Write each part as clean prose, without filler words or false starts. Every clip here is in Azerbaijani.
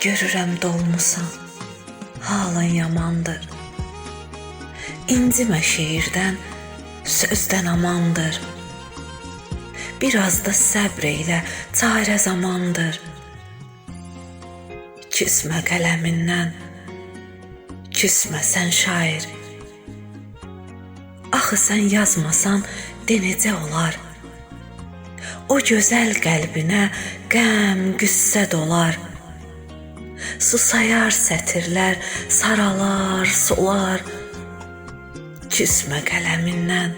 Görürəm dolmusan, halın yamandır. İncimə şeirdən, sözdən amandır. Biraz da səbr eylə, çarə zamandır. Küsmə qələmindən, küsmə sən şair. Axı sən yazmasan, de necə olar? O gözəl qəlbinə qəm, qüssə dolar. Susayar sətirlər, saralar, solar. Küsmə qələmindən,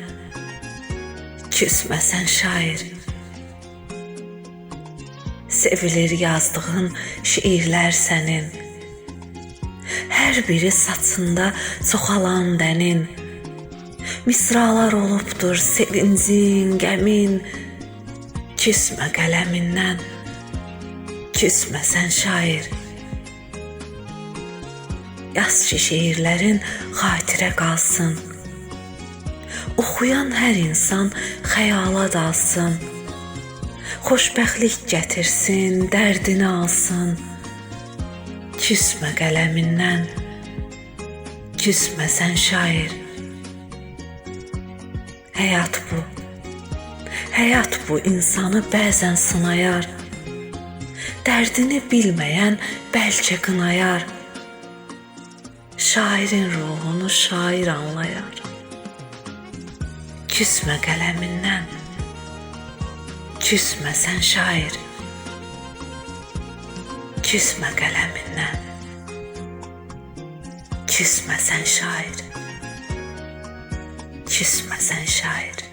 küsmə sən şair. Sevilir yazdığın şiirlər sənin. Hər biri saçında çoxalan dənin. Misralar olubdur sevincin, qəmin. Küsmə qələmindən, küsmə sən şair. Yaz ki şeirlərin xatirə qalsın. Oxuyan hər insan xəyala dalsın. Xoşbəxtlik gətirsin, dərdini alsın. Küsmə qələmindən, küsmə sən şair. Həyat bu, həyat bu insanı bəzən sınayar. Dərdini bilməyən bəlkə qınayar. Şairin ruhunu şair anlayar. Küsmə qələmindən, küsmə sən şair. Küsmə qələmindən, küsmə sən şair. Küsmə sən şair.